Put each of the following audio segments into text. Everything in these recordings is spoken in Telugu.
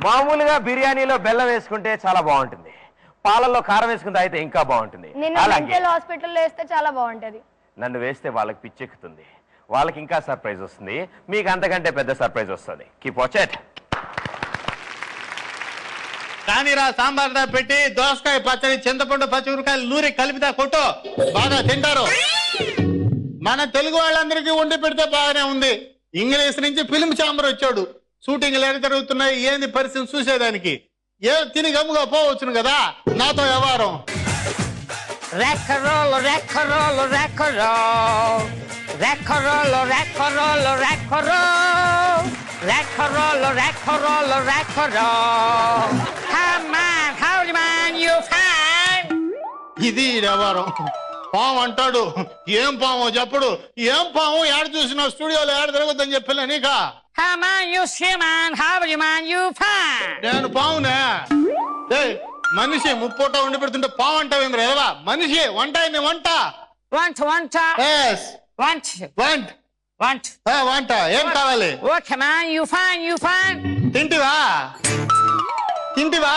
మామూలుగా బిర్యానీలో బెల్లం వేసుకుంటే చాలా బాగుంటుంది, పాలల్లో కారం వేసుకుంటే అయితే ఇంకా బాగుంటుంది. మెంటల్ హాస్పిటల్లో వేస్తే చాలా బాగుంటది. నన్ను వేస్తే వాళ్ళకి పిచ్చెక్కుతుంది, వాళ్ళకి ఇంకా సర్ప్రైజ్ వస్తుంది, మీకు అంతకంటే పెద్ద సర్ప్రైజ్ వస్తుంది. Keep watch it. కానీరా సాంబార్ పెట్టి దోసకాయ పచ్చడి, చింతపండు, పచ్చిమిరకాయలు నూరి కలిపితే కొట్టు, బాగా తింటారు. మన తెలుగు వాళ్ళందరికీ వండి పెడితే బాగానే ఉంది. ఇంగ్లీష్ నుంచి ఫిల్మ్ ఛాంబర్ వచ్చాడు, షూటింగ్లు ఎక్కడ జరుగుతున్నాయి ఏంది పరిస్థితి చూసేదానికి. ఏ తిని గమ్ముగా పోవచ్చును కదా, నాతో వ్యవహారం. ఇది వ్యవహారం. పాము అంటాడు, ఏం పాము చెప్పడు, ఏం పాము ఏడ చూసినా స్టూడియోలో ఏడ తిరగొద్దని చెప్పలే నీక. నేను పావునే. మనిషి ముప్పూట ఉండి పెడుతుంటే పావు అంటావేంద్ర ఎదవా? మనిషి వంట వంట వంట ఏం కావాలి? తింటివా తింటివా?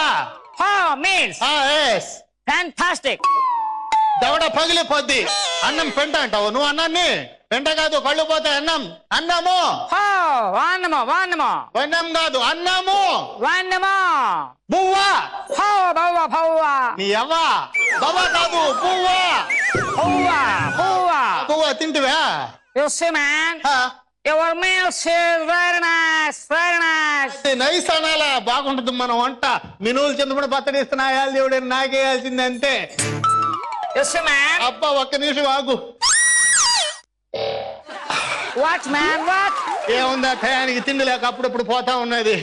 దవడ పగిలిపోద్ది. అన్నం పెంట అంటావు నువ్వు? అన్నాన్ని పెంట కాదు, కళ్ళు పోతాయి. అన్నం అన్నము వన్నం కాదు, అన్నము బువ్వా. నీ అవ్వ బవ్వ కాదు, బువ్వా బువ్వా. తింటివా? నైస్ అనాలా, బాగుంటుంది మన వంట. మినువులు చింతపండు పచ్చడి ఇస్తున్నా దేవుడు నాకేయాల్సింది అంతే. అబ్బా ఒక్క నిమిషం ఆగు. ఏముందా, టయానికి తిండి లేక అప్పుడప్పుడు పోతా ఉన్నది.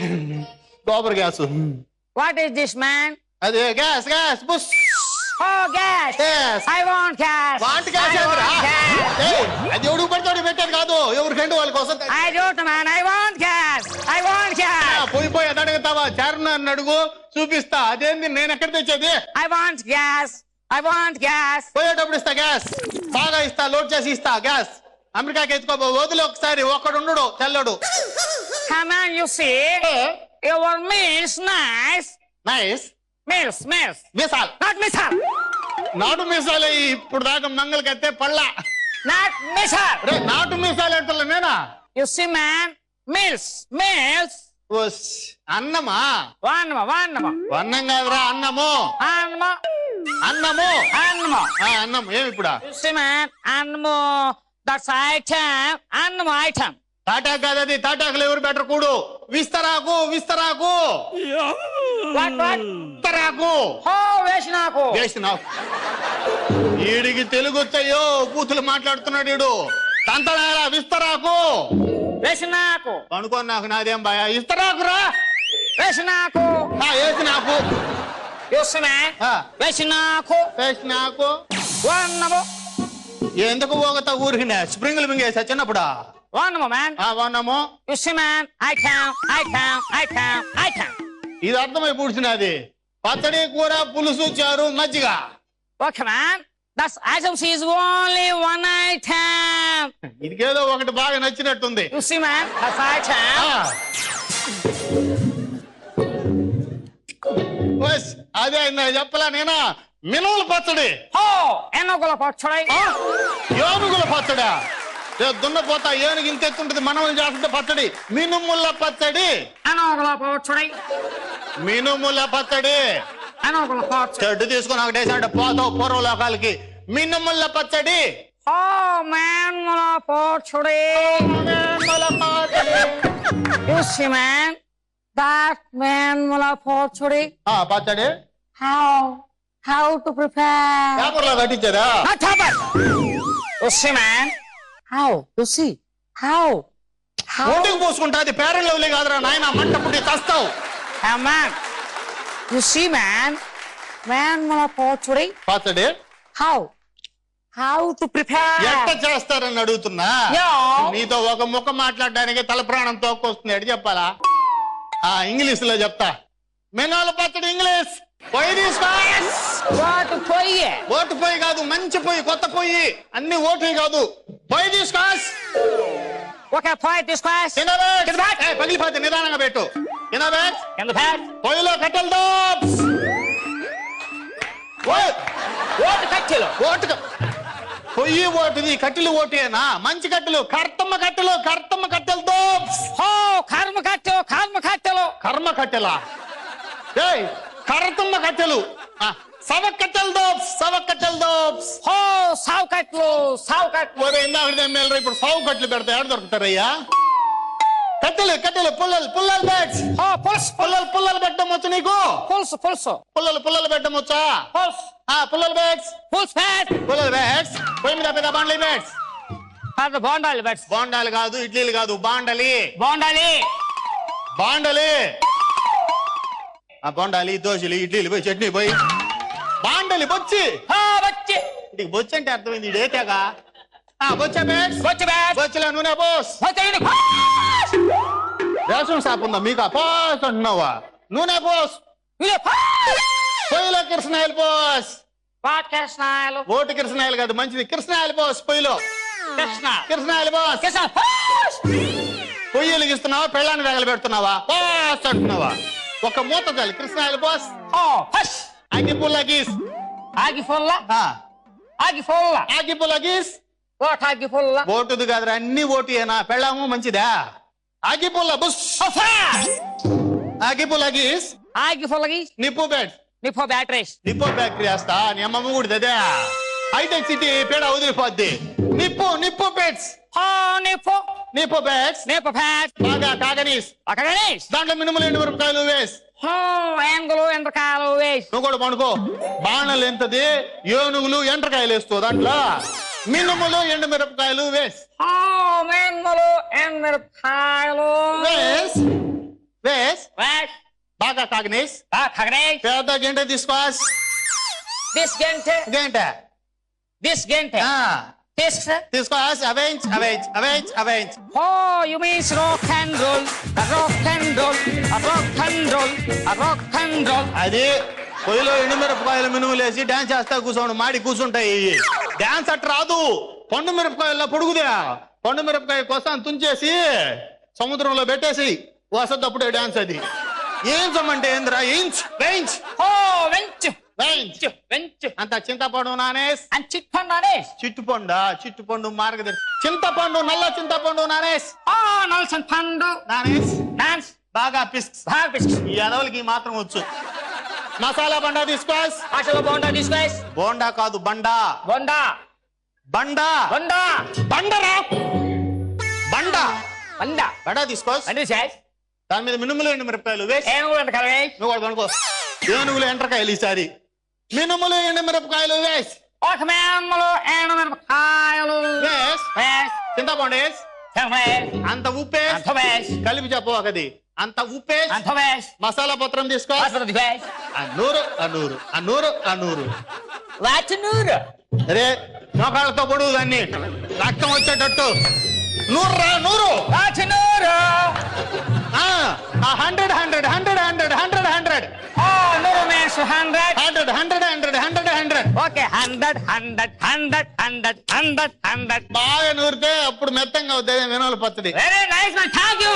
Gobar gas. What is this man? అదే గ్యాస్ గ్యాస్ బుస్. Oh, gas! Yes. I want gas! Want gas? అది ఎవడు పడతాడు పెట్టేది కాదు, ఎవరికంటే వాళ్ళకి వస్తుంది. I don't man, I want gas! I want gas! పోయి అది అడుగుతావా? చారుని అడుగు, చూపిస్తా. అదేంది నేను ఎక్కడ తెచ్చేది? I want gas! I want gas! పోయేటప్పుడు ఇస్తా గ్యాస్, బాగా ఇస్తా, లోడ్ చేసి ఇస్తా గ్యాస్. అమెరికాకి ఎత్తుకోబో, వదిలి ఒకసారి. ఒక్కడుండు తెల్లడు. Come on, you see? Your meals nice. Nice? Meals. Misal. Not missile. నాటు మీసాలే ఇప్పుడు దాకా మంగళకైతే పళ్ళ. Not missile. నాటు మీసాలు అంటలే నేనా? You see man? Meals. అన్నమా? వన్నం కాదురా, అన్నము. అన్నం ఏమి ఇప్పుడు? You see man? Annamo. That's item. Annamo item. తాటాకు కాదు అది, తాటాకులు ఎవరు బెటర్ కూడు. విస్తరాకు. What? విస్తరాకు. వేసినాకు. వీడికి తెలుగు వచ్చాయో, బూతులు మాట్లాడుతున్నాడు వీడు. తంతనారా విస్తరాకు. వేసినాకు. అనుకో నాకు నాదేం భయ. ఇస్తరాకురా. వేసినాకు. ఎందుకు పోగతా ఊరికి? స్ప్రింగులు మింగేసా చిన్నప్పుడా? వన్నము. ఇది అర్థమై పూడ్చినది. పచ్చడి, కూర, పులుసు, చారు, మజ్జిగ. Okay man, that's items is only one item. ఇదికేదో ఒకటి బాగా నచ్చినట్టుంది. You see man, that's item. అదే చెప్పలా నేనా? మినుముల పచ్చడి. ఏనుగుల పచ్చడి. ఏనుగుల పచ్చడా? దున్నపోతా ఏనుగు ఇంత ఎత్తుంటది, మనములు చేస్తుంటే పచ్చడి. మినుముల పచ్చడి. మినుముల పచ్చడి. చెడ్డు తీసుకుని ఒకటేసాడు పోతావు పూర్వలోకాలకి. మినుముల పచ్చడి. మేన్ముల పచ్చడి. పచ్చడి. How to prepare? పేపర్లో కట్టించారా? How? You see? How? ఒంటికి పోసుకుంటా, అది పేరెంట్ లెవెలే కాదురా నాయన, మంట పుట్టి చస్తావు. Man, you see man? పచ్చడి. How to prepare? ఎట్ట చేస్తారని అడుగుతున్నా. నీతో ఒక ముక్క మాట్లాడడానికి తల ప్రాణం తోక్కొస్తుంది. ఎటు చెప్పాలా? ఇంగ్లీష్ లో చెప్తా. మినుముల పచ్చడి ఇంగ్లీష్. పొయ్యి తీసుకో. ఓటు పొయ్యి కాదు, మంచి పొయ్యి, కొత్త పొయ్యి. అన్ని ఓటు కాదు, పొయ్యి తీసుకో. పగిలిపోతే నిదానంగా పెట్టు. కింద బ్యాట్స్ In the past. పొయ్యిలో కట్టెలతో What కట్టెలు? ఓటు పొయ్యి ఓటుది కట్టెలు ఓటేనా మంచి కట్టెలు కర్తమ్మ కట్టెలతో Oh, కర్మ కట్టెలు. కర్మ కట్టెలా ఏయ్ కర్తమ్మ కట్టెలు సవ కట్టెలతో Oh, సావు కట్టెలు. ఒరే ఇందాక ఎమ్మెల్యే ఇప్పుడు సావు కట్టెలు పెడతా ఎక్కడ దొరుకుతారయ్యా కట్టెలు పుల్లలు బ్యాట్స్ Oh, పులుసు. పుల్లలు పెట్టడం వచ్చు నీకు పులుసు. పుల్లలు పెట్టడం వచ్చా పులుసు. పుల్లలు బ్యాట్స్ పులుసు బ్యాట్. పొయ్యి మీద పెద్ద బాండ్లీ బ్యాట్స్ అది బాగుండాలి బ్యాట్స్. బాండాలు కాదు ఇడ్లీలు కాదు బాండలి బాగుండాలి. బొండాలి దోశలు ఇడ్లీలు పోయి చట్నీ పోయి బాండలి బొచ్చి వచ్చి. నీకు బొచ్చి అంటే అర్థమైంది ఇడేతేగా బొచ్చా బ్యాట్స్ వచ్చి బ్యాట్. బొచ్చిలో నూనె పోస్ వచ్చేయండి. రేషన్ షాప్ ఉందా మీకు పోస్ అంటున్నావా నూనె పోస్ పొయ్యిలో కిరసనాయలు పోస్ కృష్ణాయలు. ఓటు కిరసనాయలు కాదు మంచిది కిరసనాయలు పోస్ పొయ్యిలో కిరసనాయలు పోస్ పొయ్యి వెలిగిస్తున్నావా పెళ్ళాన్ని వేగలు పెడుతున్నావా పోస్ అంటున్నావా ఒక మూత చాలు కిరసనాయలు పోస్ అగ్గిపుల్ల గీస్ ఆగిఫుల్ల. అగ్గిపుల్ల గీస్ ఆగిఫుల్ల. ఓటుది కాదురా అన్ని ఓటు ఏనా పెళ్ళాము మంచిదా అగ్గిపుల్ల బుస్ అగ్గిపుల్ల గీస్ ఆగిఫుల్లకి. నిప్పు bed Nippo batteries. Nippo factory వేస్తా నీ అమ్మమ్మ కూడా అదే హైటెక్ సిటీ పేడ వదిలిపోద్ది నిప్పు బెడ్స్ నిప్పు బెడ్స్ నిప్పో ఫ్యాట్. బాగా కాగనీస్ అక్కడేస్. దాంట్లో మినుములు ఎండు మిరపకాయలు వేస్ ఎంగులు ఎండ్రకాయలు వేసి. నువ్వు కూడా పండుకో బాణలు ఎంతది ఏనుగులు ఎండ్రకాయలు వేస్తావు దాంట్లో మినుములు ఎండు మిరపకాయలు వేస్ మెంగులు ఎండ్రకాయలు వేస్ వేస్ వేసి. బాగా కాగనీస్ అక్కడేస్. పెద్ద గంట తీసుకో దిస్ గంటే. గంట దిస్ గంటే. తీసుకో అవేంజ్ Oh, you means rock and roll. అది పొయ్యిలో ఎండు మిరపకాయలు మినుములు వేసి డాన్స్ చేస్తా కూర్చోండి మాడి కూర్చుంటాయి డాన్స్ అట్ట రాదు పండు మిరపకాయల్లో పొడుగుదా పండు మిరపకాయ కోసం తుంచేసి సముద్రంలో పెట్టేసి వసతప్పుడే డాన్స్ అది ఏం సమ్మంటే ఏంద్రా వేయించ్ అంత చింతపండు నానేస్ చిట్టుపండు మార్గదర్శి చింతపండు నల్ల చింతపండు నానేస్ నానేస్ బాగా పిస్క్ ఈ అదవులకి మాత్రం వచ్చు మసాలా బండా తీసుకోస్ బోండా కాదు బండా బండా తీసుకోస్ దాని మీద మినుములు ఎండు మిరపకాయలు వేసి నువ్వు కూడా కనుకో ఏనుగులు ఎండ్రకాయలు ఈసారి మినుములు ఎండు మిరపకాయలు వేసి చింతపండు వేసి అంత ఉప్పేసి కలిపి చెప్పు ఒకది అంత ఉప్పేసి మసాలా పత్రం తీసుకో నూరు అరే మోకాళ్ళతో పొడుగు దాన్ని రక్తం వచ్చేటట్టు నూరు 100 ఓకే 100 బాగా నూరితే అప్పుడు మెత్తంగా అవుతుంది వినోల పచ్చడి వెరీ నైస్ థ్యాంక్ యూ.